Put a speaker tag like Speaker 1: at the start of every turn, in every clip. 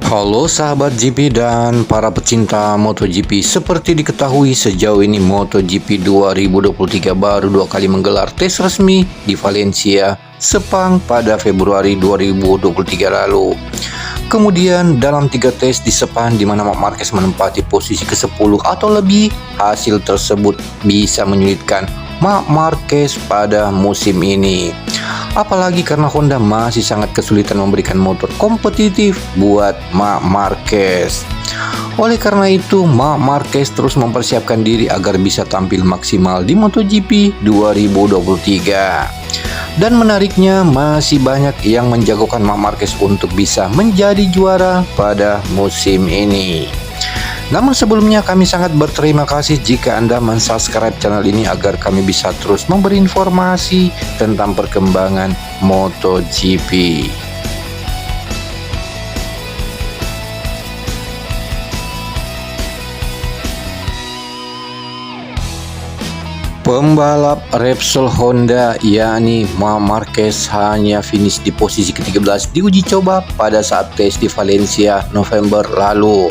Speaker 1: Halo sahabat GP dan para pecinta MotoGP. Seperti diketahui sejauh ini MotoGP 2023 baru 2 kali menggelar tes resmi di Valencia, Sepang pada Februari 2023 lalu. Kemudian dalam 3 tes di Sepang di mana Marc Marquez menempati posisi ke-10 atau lebih, hasil tersebut bisa menyulitkan Marc Marquez pada musim ini. Apalagi karena Honda masih sangat kesulitan memberikan motor kompetitif buat Marc Marquez. Oleh karena itu, Marc Marquez terus mempersiapkan diri agar bisa tampil maksimal di MotoGP 2023. Dan menariknya, masih banyak yang menjagokan Marc Marquez untuk bisa menjadi juara pada musim ini. Namun sebelumnya kami sangat berterima kasih jika Anda mensubscribe channel ini agar kami bisa terus memberi informasi tentang perkembangan MotoGP. Pembalap Repsol Honda yakni Marc Marquez hanya finish di posisi ke-13 di uji coba pada saat tes di Valencia November lalu.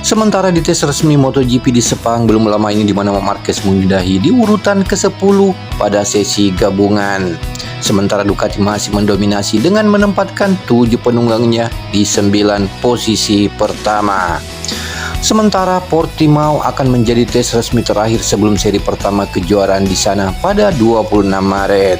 Speaker 1: Sementara di tes resmi MotoGP di Sepang belum lama ini di mana Marc Marquez menyudahi di urutan ke-10 pada sesi gabungan. Sementara Ducati masih mendominasi dengan menempatkan 7 penunggangnya di 9 posisi pertama. Sementara Portimao akan menjadi tes resmi terakhir sebelum seri pertama kejuaraan di sana pada 26 Maret.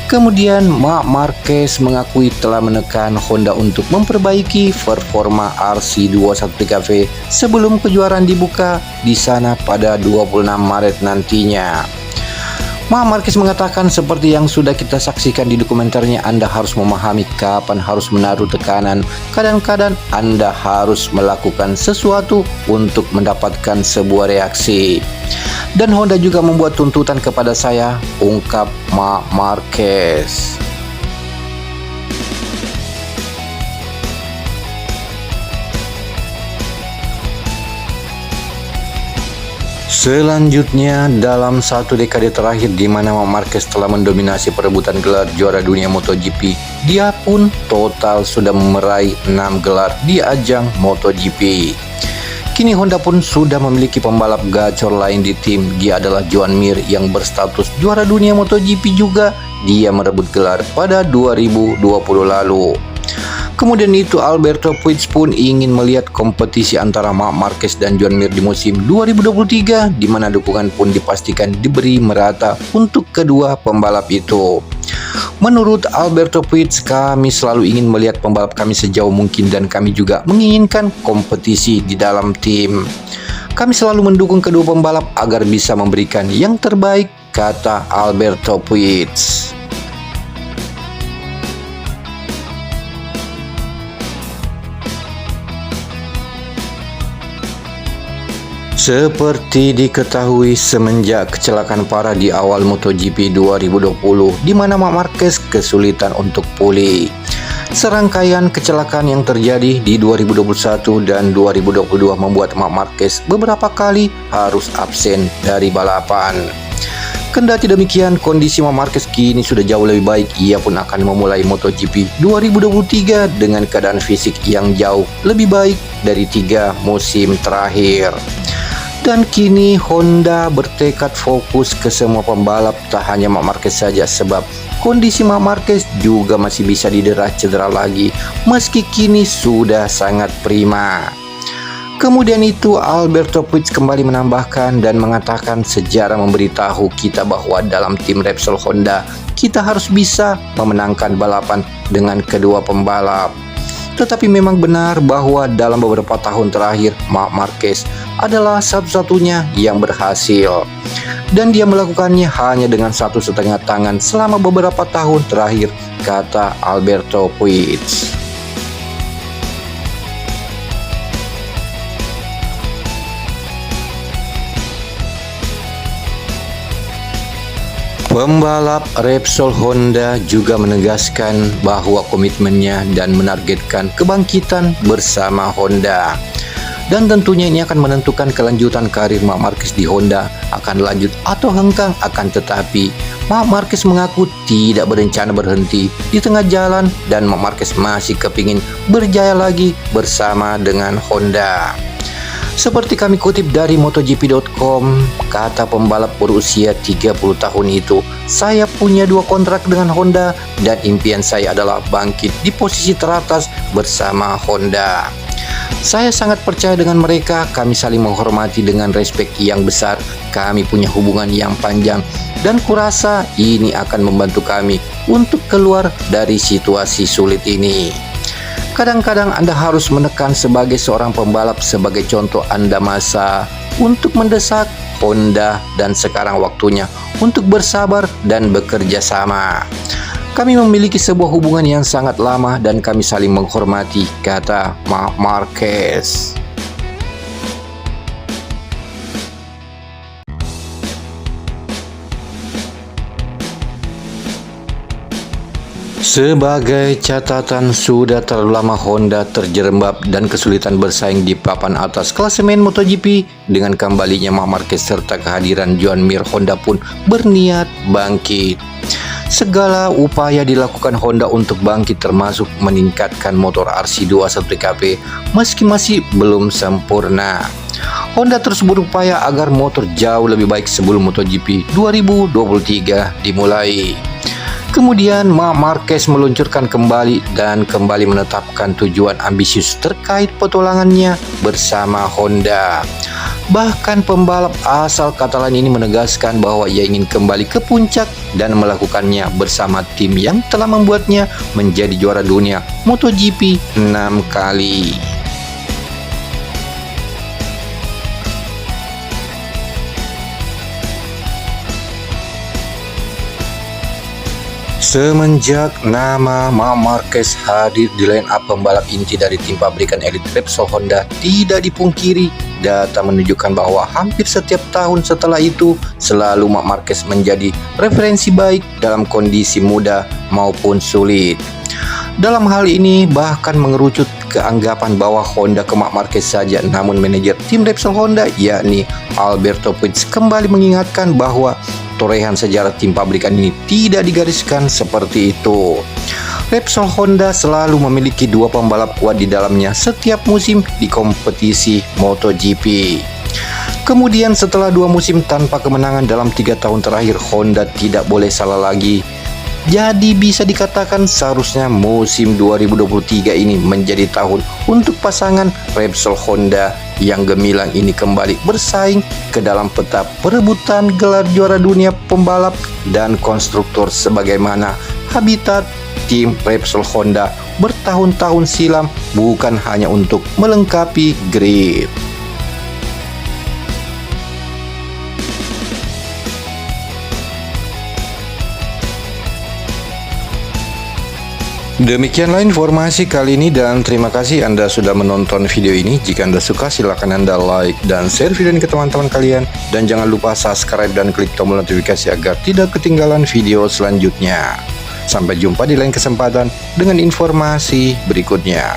Speaker 1: Kemudian Marc Marquez mengakui telah menekan Honda untuk memperbaiki performa RC21 PKV sebelum kejuaraan dibuka di sana pada 26 Maret nantinya. Marc Marquez mengatakan seperti yang sudah kita saksikan di dokumenternya, Anda harus memahami kapan harus menaruh tekanan. Kadang-kadang Anda harus melakukan sesuatu untuk mendapatkan sebuah reaksi. Dan Honda juga membuat tuntutan kepada saya, ungkap Marc Marquez. Selanjutnya, dalam 1 dekade terakhir di mana Marc Marquez telah mendominasi perebutan gelar juara dunia MotoGP, dia pun total sudah meraih 6 gelar di ajang MotoGP. Kini Honda pun sudah memiliki pembalap gacor lain di tim. Dia adalah Joan Mir yang berstatus juara dunia MotoGP juga. Dia merebut gelar pada 2020 lalu. Kemudian itu Alberto Puig pun ingin melihat kompetisi antara Marc Marquez dan Joan Mir di musim 2023, di mana dukungan pun dipastikan diberi merata untuk kedua pembalap itu. Menurut Alberto Puig, kami selalu ingin melihat pembalap kami sejauh mungkin dan kami juga menginginkan kompetisi di dalam tim. Kami selalu mendukung kedua pembalap agar bisa memberikan yang terbaik, kata Alberto Puig. Seperti diketahui semenjak kecelakaan parah di awal MotoGP 2020 di mana Marc Marquez kesulitan untuk pulih. Serangkaian kecelakaan yang terjadi di 2021 dan 2022 membuat Marc Marquez beberapa kali harus absen dari balapan. Kendati demikian, kondisi Marc Marquez kini sudah jauh lebih baik. Ia pun akan memulai MotoGP 2023 dengan keadaan fisik yang jauh lebih baik dari 3 musim terakhir. Dan kini Honda bertekad fokus ke semua pembalap, tak hanya Marc Marquez saja, sebab kondisi Marc Marquez juga masih bisa didera cedera lagi meski kini sudah sangat prima. Kemudian itu Alberto Puig kembali menambahkan dan mengatakan sejarah memberitahu kita bahwa dalam tim Repsol Honda kita harus bisa memenangkan balapan dengan kedua pembalap. Tetapi memang benar bahwa dalam beberapa tahun terakhir Marc Marquez adalah satu-satunya yang berhasil. Dan dia melakukannya hanya dengan 1,5 tangan selama beberapa tahun terakhir, kata Alberto Puig. Pembalap Repsol Honda juga menegaskan bahwa komitmennya dan menargetkan kebangkitan bersama Honda. Dan tentunya ini akan menentukan kelanjutan karir Marc Marquez di Honda, akan lanjut atau hengkang, akan tetapi Marc Marquez mengaku tidak berencana berhenti di tengah jalan dan Marc Marquez masih kepingin berjaya lagi bersama dengan Honda. Seperti kami kutip dari MotoGP.com, kata pembalap berusia 30 tahun itu, "Saya punya 2 kontrak dengan Honda dan impian saya adalah bangkit di posisi teratas bersama Honda. Saya sangat percaya dengan mereka, kami saling menghormati dengan respek yang besar, kami punya hubungan yang panjang, dan kurasa ini akan membantu kami untuk keluar dari situasi sulit ini. Kadang-kadang Anda harus menekan sebagai seorang pembalap, sebagai contoh Anda masa untuk mendesak Honda dan sekarang waktunya untuk bersabar dan bekerja sama. Kami memiliki sebuah hubungan yang sangat lama dan kami saling menghormati," kata Marc Marquez. Sebagai catatan, sudah terlalu lama Honda terjerembab dan kesulitan bersaing di papan atas klasemen MotoGP. Dengan kembalinya Marc Marquez serta kehadiran Joan Mir, Honda pun berniat bangkit. Segala upaya dilakukan Honda untuk bangkit termasuk meningkatkan motor RC21 TKP meski masih belum sempurna. Honda terus berupaya agar motor jauh lebih baik sebelum MotoGP 2023 dimulai. Kemudian Marc Marquez meluncurkan kembali dan kembali menetapkan tujuan ambisius terkait petualangannya bersama Honda. Bahkan pembalap asal Catalan ini menegaskan bahwa ia ingin kembali ke puncak dan melakukannya bersama tim yang telah membuatnya menjadi juara dunia MotoGP 6 kali. Semenjak nama Marc Marquez hadir di line up pembalap inti dari tim pabrikan elit Repsol Honda, tidak dipungkiri, data menunjukkan bahwa hampir setiap tahun setelah itu selalu Marc Marquez menjadi referensi baik dalam kondisi mudah maupun sulit. Dalam hal ini bahkan mengerucut keanggapan bahwa Honda ke Marc Marquez saja, namun manajer tim Repsol Honda yakni Alberto Puig kembali mengingatkan bahwa torehan sejarah tim pabrikan ini tidak digariskan seperti itu. Repsol Honda selalu memiliki 2 pembalap kuat di dalamnya setiap musim di kompetisi MotoGP. Kemudian setelah 2 musim tanpa kemenangan dalam 3 tahun terakhir, Honda tidak boleh salah lagi. Jadi bisa dikatakan seharusnya musim 2023 ini menjadi tahun untuk pasangan Repsol Honda yang gemilang ini kembali bersaing ke dalam peta perebutan gelar juara dunia pembalap dan konstruktor sebagaimana habitat tim Repsol Honda bertahun-tahun silam, bukan hanya untuk melengkapi grip. Demikianlah informasi kali ini dan terima kasih Anda sudah menonton video ini. Jika Anda suka silahkan Anda like dan share video ini ke teman-teman kalian. Dan jangan lupa subscribe dan klik tombol notifikasi agar tidak ketinggalan video selanjutnya. Sampai jumpa di lain kesempatan dengan informasi berikutnya.